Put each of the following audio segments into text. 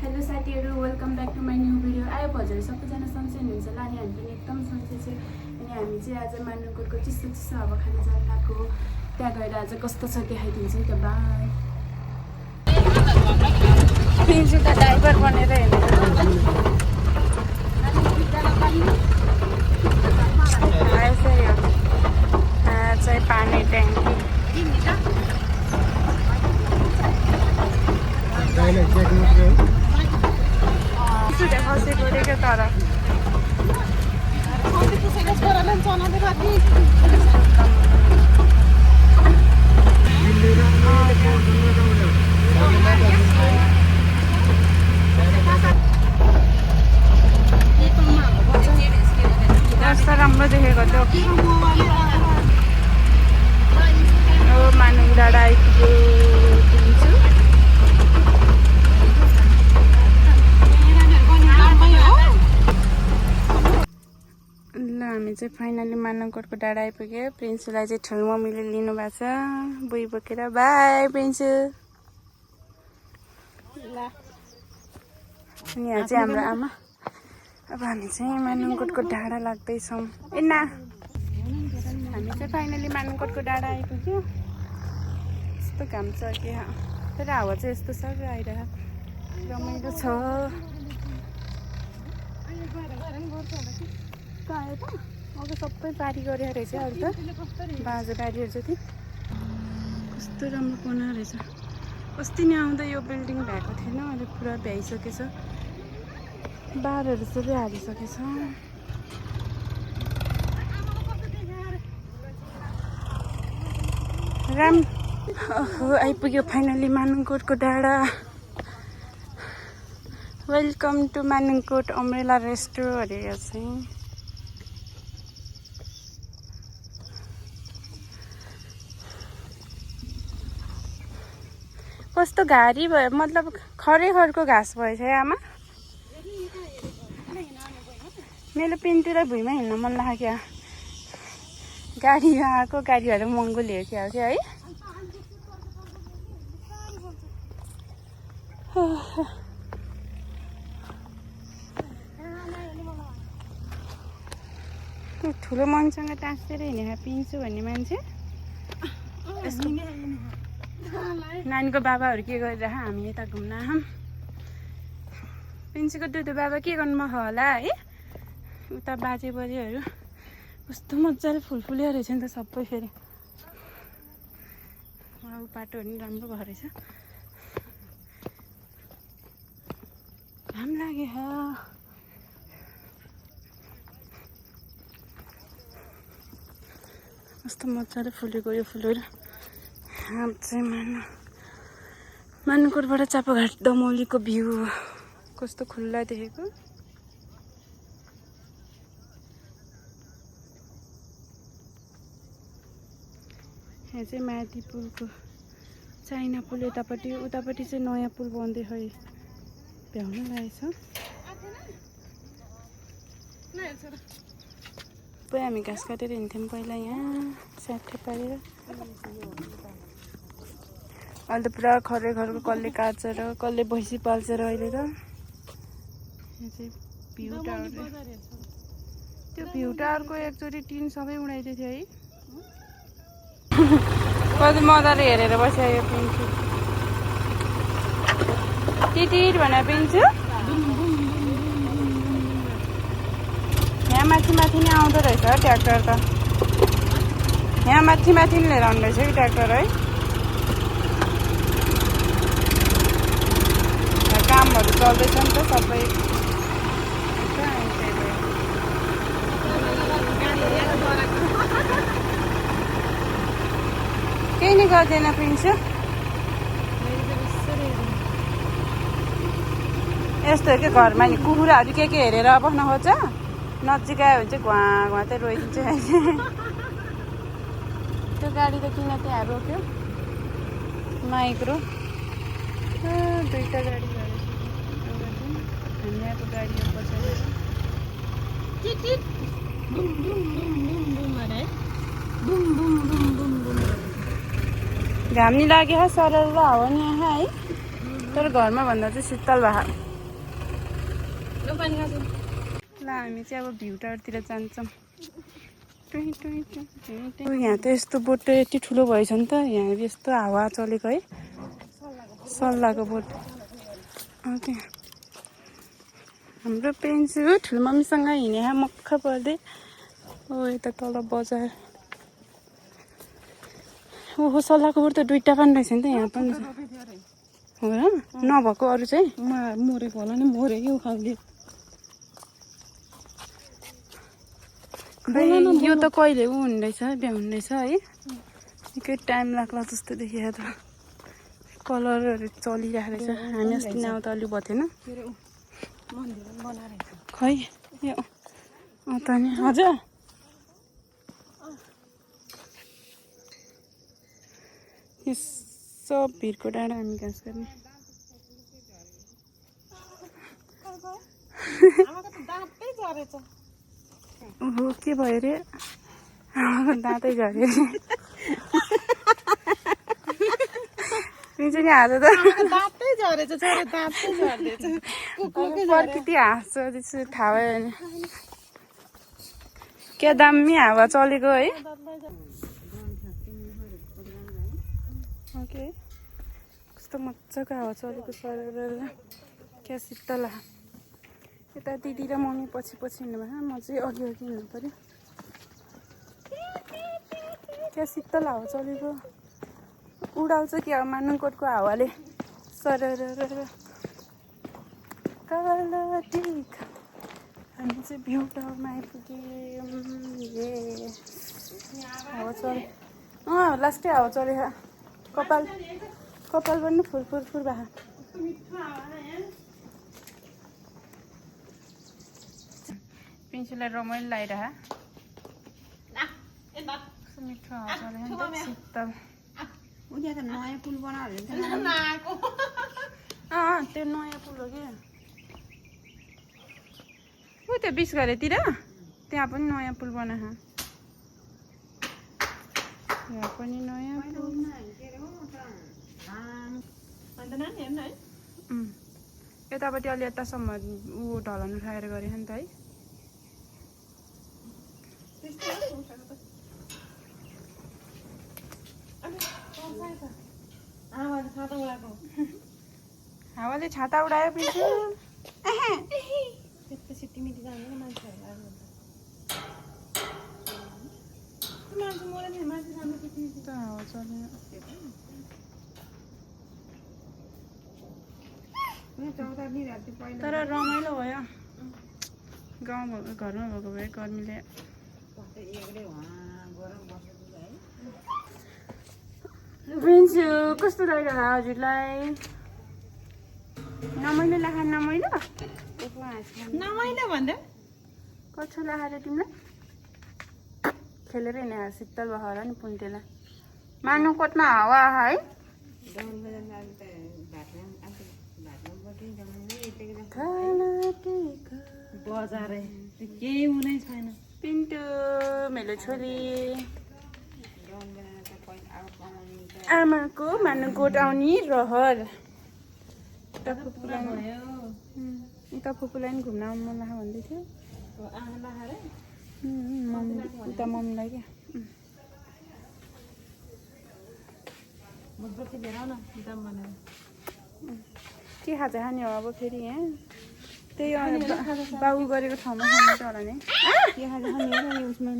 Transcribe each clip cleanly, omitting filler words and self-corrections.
Hello साथीहरू, welcome back to my new video. आयो हजुर सबैजना सन्चै हुनुहुन्छ होला अनि हामी पनि एकदम सन्चै छ। अनि हामी चाहिँ आज मानुकोटको चिसो चिसो हावा खान जान लागेको। त्यहाँ गएर आज कस्तो छ देखाइदिन्छु नि त। बाई। पिन्छु त ड्राइभर बनेर यसरी हो चाहिँ पानी ट्याङ्की खसेको रहेछ तर कस्तो राम्रो देखेको थियो। मानुङ डाँडा आइपुग्यो। हामी चाहिँ फाइनली मानुङकोटको डाँडा आइपुग्यो। प्रिन्सुलाई चाहिँ ठुलो मम्मीले लिनु भएको छ बुई बोकेर। बाई प्रिन्सु। अनि यहाँ चाहिँ हाम्रो आमा। अब हामी चाहिँ मानुङकोटको डाँडा लाग्दैछौँ। ए ना हामी चाहिँ फाइनली मानुङकोटको डाँडा आइपुग्यो। यस्तो घाम छ कि तर हावा चाहिँ यस्तो छ आइरहेको रमाइलो छ। आयो त अब सबै बारी गरे रहेछ। अरू त बाँझो बारीहरू जति कस्तो राम्रो बना रहेछ। अस्ति नै आउँदा यो बिल्डिङ भएको थिएन, अहिले पुरा भ्याइसकेछ। बारहरू सबै हालिसकेछ। आइपुग्यो फाइनली मानुङकोटको डाँडा। वेलकम टु मानुङकोट अम्ब्रेला रेस्टो अरे यो चाहिँ। कस्तो घारी भयो, मतलब खरेखरको घाँस भएछ आमा। मेरो पिन्टुलाई भुइँमा हिँड्न मन लाग्यो। गाडीमा आएको गाडीहरू महँगो लिएर क्या है। ठुलो मान्छेसँग टाँसेर हिँडेर पिन्छु भन्ने मान्छे। नानीको बाबाहरू के गरेर हामी यता घुम्न आऊँ। पिन्चुको दुधु बाबा के गर्नुभएको होला है। उता बाजे बजेहरू कस्तो मजाले फुल्यो रहेछ नि त सबै। फेरि बाटोहरू पनि राम्रो भएको रहेछ। घाम लाग्यो। कस्तो मजाले फुलेको यो फुलहरू। चाहिँ मानुङकोटबाट चापाघाट दमौलीको भ्यू कस्तो खुल्ला देखेको। यहाँ चाहिँ माथि पुलको चाइना पुल यतापट्टि, उतापट्टि चाहिँ नयाँ पुल बन्दै खै भ्याउनु लागेछ। हामी घाँस काटेर हिँड्थ्यौँ पहिला यहाँ स्याठे पारेर। अहिले त पुरा खरेखरको कसले काट्छ र कसले भैँसी पाल्छ र अहिले त। यहाँ चाहिँ भ्यू टावर। त्यो भ्यू टावरको एकचोटि टिन सबै उडाइदिएको थियो है। कति मजाले हेरेर बसिआयो पिन्छु। टिटिर भनेर पिन्छु। यहाँ माथि माथि नै आउँदो रहेछ ट्र्याक्टर त। यहाँ माथि माथि नै लिएर आउँदो रहेछ कि ट्र्याक्टर है। कामहरू चल्दैछ नि त सबै। केही नै गर्दैन पिन्छु। यस्तो हो कि घरमा नि कुखुराहरू के हेरेर बस्न खोज्छ। नजिक आयो भने चाहिँ घुवा घुवा रोइदिन्छ। त्यो गाडी त किन त्यहाँ रोक्यो माइक्रो। दुईवटा गाडी हामी यहाँको गाडी पछाडि। घाम नि लाग्यो सरल हावा नि यहाँ है। तर घरमा भन्दा चाहिँ शीतल भएको। ल हामी चाहिँ अब भ्यू टावरतिर जान्छौँ। यहाँ त यस्तो बोट त यति ठुलो भएछ नि त, यहाँ यस्तो हावा चलेको है, सल्लाहको बोट। ओके हाम्रो पेन्सु ठुलो मम्मीसँग हिँडे मक्ख पर्दै। ओ यता तल बजार। ओहो सल्लाहको बोट त दुईवटा पनि रहेछ नि त, यहाँ पनि हो र, नभएको अरू चाहिँ मरेको होला नि, मरेको खालको। यो त कहिले ऊ हुँदैछ, बिहा हुँदैछ है, निकै टाइम लाग्ला जस्तो देखियो त। कलरहरू चलिरहेको रहेछ, हामी अस्ति न त अलि भएको थिएन खै यो त नि। हजुर यो सब भिरको डाँडा हामी घाँस गर्ने। ओहो के भयो रे, दाँतै झऱ्यो नि आज त। प्रकृति हाँस्छ त्यसो थाहा भयो नि, क्या दामी हावा चलेको है। ओके कस्तो मजाको हावा चलेको सरेर, क्या शीतल। यता दिदी र मम्मी पछि पछि हिँड्नुभयो, म चाहिँ अघि अघि हिँड्नु पऱ्यो। क्या शीतल हावा चलेको, उडाउँछ कि अब मानुकोटको हावाले सरेर। हामी चाहिँ भ्यू टावरमा आइपुग्यौँ। हावा चल्यो, लास्टै हावा चल्यो। कपाल पनि फुर भए। पिन्सुलाई रमाइलो लागिरह, मिठो हावा चल्यो शीतल। नयाँ पुल बनाएर त्यो नयाँ पुल हो क्या, ऊ त्यो 20 घरेतिर त्यहाँ पनि नयाँ पुल बनाएको। यहाँ पनि नयाँ पुल। यतापट्टि अलि यतासम्म ऊ ढलान उठाएर गरे नि त है। हावाले छाता उडायो पिन्छु। त्यसपछि तिमी जाने मान्छेहरू हावा चल्यो तर रमाइलो भयो। गाउँ घरमा भएको भए गर्मीले पिन्छु। कस्तो लाग्यो हजुरलाई? नमाइलो लाखा नमाइलो भन्दा कस्तो लाग्यो तिमीलाई? खेलेर हिँडे शीतल भयो होला नि पुन्टेला। मानुकोटमा हावा है, बजार केही हुनै छैन। पिन्टु मेरो छोरी आमाको मानुकोट आउने रहर। उता फुपूलाई पनि घुम्न आउनु मन लाग्यो भन्दै थियो। उता मम्मीलाई क्या के खाजा खाने हो अब फेरि यहाँ? त्यही बाउ गरेको ठाउँमा खान्छ होला नि। के खाजा खाने हो उसमा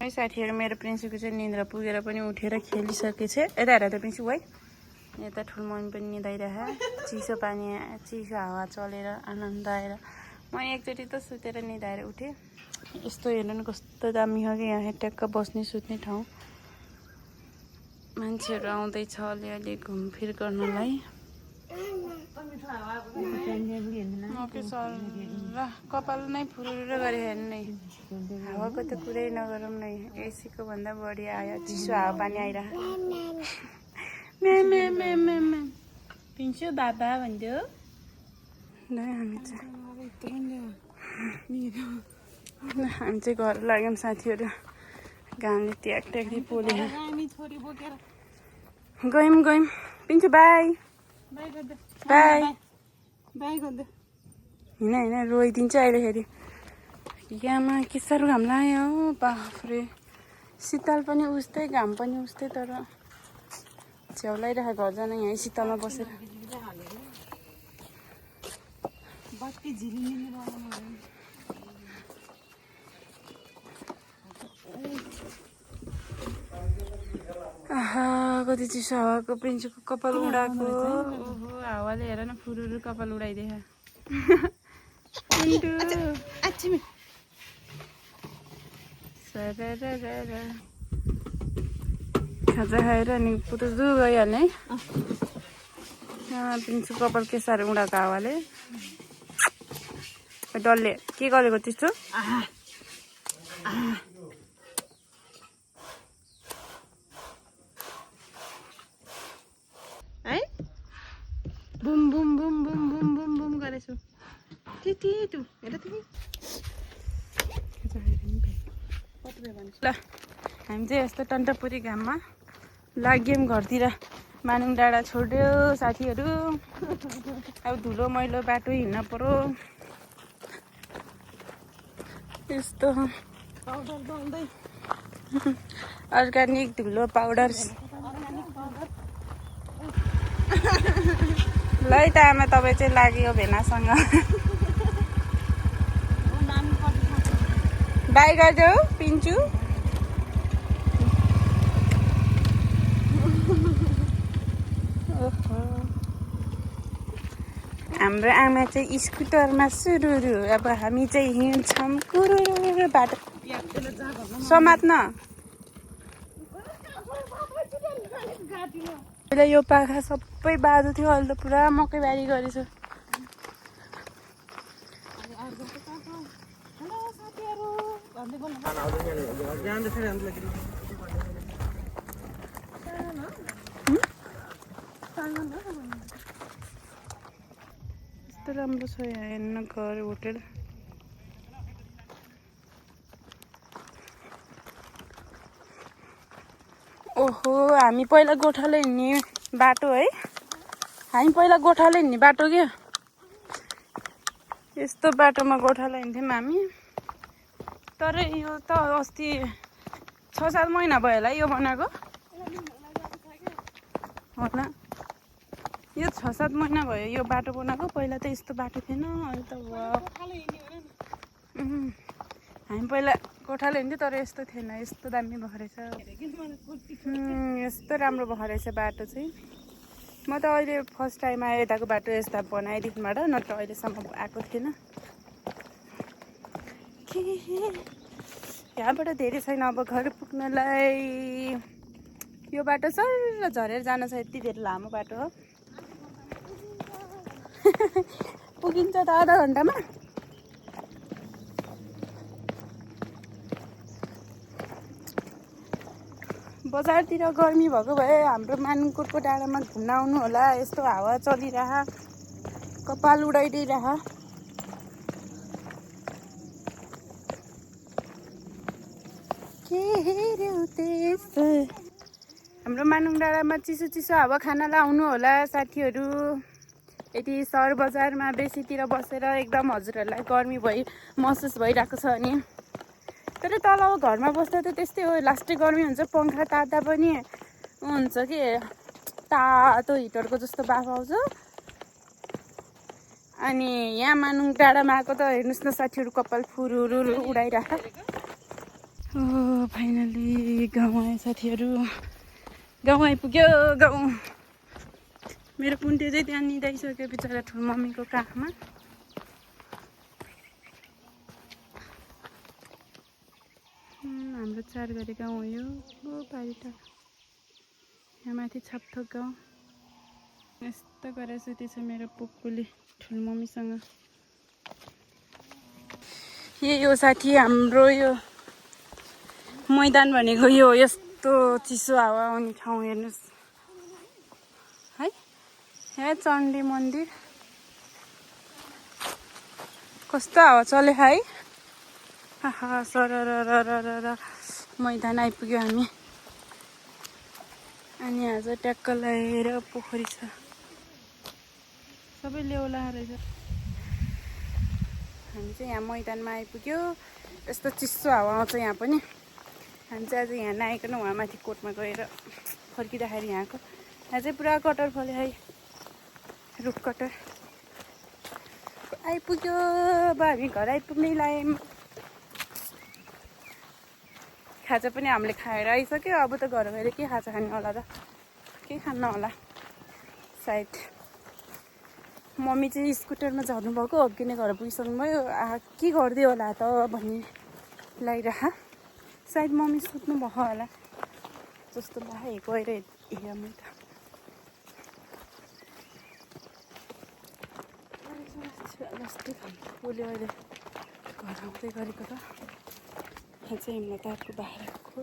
है साथीहरू, मेरो प्रिन्सुको चाहिँ निन्द्रा पुगेर पनि उठेर खेलिसकेछ। यता हेर त प्रिन्सु है, यता ठुलमनी पनि निदाइरह। चिसो पानी चिसो हावा चलेर आनन्द आएर म एकचोटि त सुतेर निदाएर उठेँ। यस्तो हेर्नु न कस्तो दामी हो कि यहाँ ट्याक्क बस्ने सुत्ने ठाउँ। मान्छेहरू आउँदैछ अलिअलि घुमफिर गर्नलाई। ओके सर ल कपाल नै फुरुरु गरे हेर्नु नै हावाको त कुरै नगरौँ नै एसीको भन्दा बढी आयो चिसो हावापानी आइरह पिन्छु बाबा भन्थ्यो ल हामी चाहिँ घर लाग्यौँ साथीहरू घामले ट्याक ट्याक्दै पोल्यो गयौँ पिन्छु बाई बाई हिँड रोइदिन्छ अहिलेखेरि यामा के साह्रो घाम लाग्यो बाफ्रे शीतल पनि उस्तै घाम पनि उस्तै तर छेउलाइरहेको घर जान यहीँ शीतलमा बसेर आहा कति चिसो हावाको प्रिन्सुको कपाल उडाएको ओहो हावाले हेर न फुरुरु कपाल उडाइदिए खाजा खाएर अनि पुतुजु गइहाल्ने प्रिन्सुको कपाल के साह्रो उडाएको हावाले डल्ले के गरेको त्यस्तो है boom boom boom boom boom boom boom गरेछु त्यति तु हेर तिमी ल हामी चाहिँ यस्तो टन्टपुरी घाममा लाग्यौँ घरतिर मानुङ डाँडा छोड्यो साथीहरू अब धुलो मैलो बाटो हिँड्न पर्यो यस्तो अर्ग्यानिक धुलो पाउडर ल है त आमा तपाईँ चाहिँ लाग्यो भेनासँग बाई गरिदेऊ पिन्छु हाम्रो आमा चाहिँ स्कुटरमा सुरुरु अब हामी चाहिँ हिँड्छौँ कुरुरु बाटो समात्न पहिला यो पाखा सबै बादो थियो अहिले त पुरा मकैबारी गरेछ कस्तो राम्रो छ यहाँ हेर्न घर होटेल ओहो हामी पहिला गोठाले हिँड्ने बाटो है हामी पहिला गोठाले हिँड्ने बाटो क्या यस्तो बाटोमा गोठाले हिँड्थ्यौँ हामी तर यो त अस्ति 6-7 महिना भयो होला यो बनाएको होला यो 6-7 महिना भयो यो बाटो बनाएको पहिला त यस्तो बाटो थिएन अहिले त हामी पहिला गोठाले हिँड्थ्यो तर यस्तो थिएन यस्तो दामी भएको रहेछ यस्तो राम्रो भएको रहेछ बाटो चाहिँ म त अहिले फर्स्ट टाइम आएँ यताको बाटो यस्ता बनाइदिनबाट नत्र अहिलेसम्म आएको थिएन यहाँबाट धेरै छैन अब घर पुग्नलाई यो बाटो सर झरेर जान छ यति धेरै लामो बाटो हो पुगिन्छ त आधा घन्टामा बजारतिर गर्मी भएको भए हाम्रो मानुङकोटको डाँडामा घुम्न आउनु होला यस्तो हावा चलिरह कपाल उडाइदिइरह हाम्रो मानुङ डाँडामा चिसो चिसो हावा खानलाई आउनु होला साथीहरू यदि सहर बजारमा बेसीतिर बसेर एकदम हजुरहरूलाई गर्मी महसुस भइरहेको छ अनि तर तल घरमा बस्दा त त्यस्तै हो लास्टै गर्मी हुन्छ पङ्खा तात्दा पनि हुन्छ कि तातो हिटरको जस्तो बाफ आउँछ अनि यहाँ मानुङ डाँडामा आएको त हेर्नुहोस् न साथीहरू कपाल फुरुरु उडाइरहेको ओ फाइनली गाउँ आयो साथीहरू गाउँ आइपुग्यो गाउँ मेरो पुन्टे चाहिँ त्यहाँ निदाइसक्यो बिचरा ठुलो मम्मीको काखमा हाम्रो 4 घरे गाउँ हो यो पारिटा यहाँ माथि छापथोक गाउँ यस्तो गरेर सुतेछ मेरो पुप्पुले ठुलो मम्मीसँग। यही हो साथी हाम्रो यो मैदान भनेको यो यस्तो चिसो हावा आउने ठाउँ हेर्नुहोस् है। यहाँ चण्डी मन्दिर कस्तो हावा चल्यो है। आहा सरर मैदान आइपुग्यो हामी। अनि आज ट्याक्क लगाएर पोखरी छ, सबै लेउला रहेछ। हामी चाहिँ यहाँ मैदानमा आइपुग्यो। यस्तो चिसो हावा आउँछ यहाँ पनि। हामी चाहिँ आज यहाँ नआइकन उहाँ माथि कोटमा गएर फर्किँदाखेरि यहाँको यहाँ चाहिँ पुरा कटर फल्यो है, रुख कटर आइपुग्यो। अब हामी घर आइपुग्नै लाग्यौँ। खाजा पनि हामीले खाएर आइसक्यो। अब त घर गएर के खाजा खाने होला त, केही खान्न होला सायद। मम्मी चाहिँ स्कुटरमा झर्नु भएको, अघि नै घर पुगिसक्नु भयो। के गरिदियो होला त भन्ने लागिरह। सायद मम्मी सुत्नु भएको होला जस्तो लाग्यो। गएर हेरौँ त। जस्तै बोल्यो अहिले घर आउँदै गरेको त। यहाँ चाहिँ हिम्मतारको बाहिरको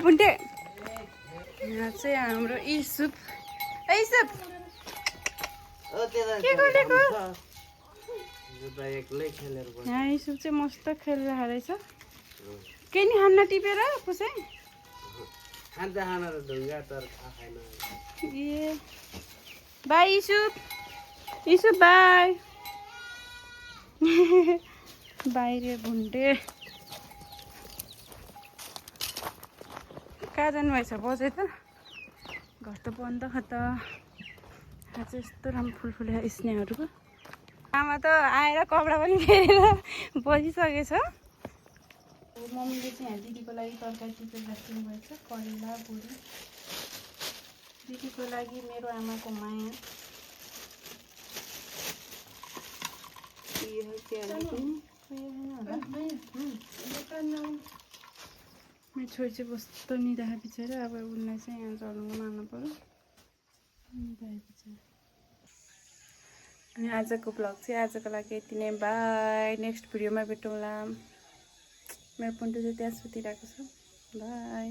भुन्टे। यहाँ चाहिँ हाम्रो इसुप के गरेको। यहाँ इसुप चाहिँ मस्त खेलिरहेको रहेछ। केही नि खान्न टिपेर पुसाइ। ए बाई इसुप, इसुप बाई। बाहिर भुन्टे कहाँ जानुभएछ बजे त। घर त बन्द त। यहाँ चाहिँ यस्तो राम्रो फुल फुलेको स्नेहहरूको। आमा त आएर कपडा पनि फेरेर बसिसकेछ। मम्मीले चाहिँ यहाँ दिदीको लागि तरकारी टिपेर राखिदिनु भएछ, करेला बोडी। दिदीको लागि मेरो आमाको माया। मेरो छोरी चाहिँ कस्तो निदाएको बिचरा। अब उसलाई चाहिँ यहाँ झर्नु मार्नु पऱ्यो। अनि आजको ब्लग चाहिँ आजको लागि यति नै। बाई। नेक्स्ट भिडियोमा भेटौँला। मेरो पुन्टु चाहिँ त्यहाँ सुतिरहेको छ। बाई।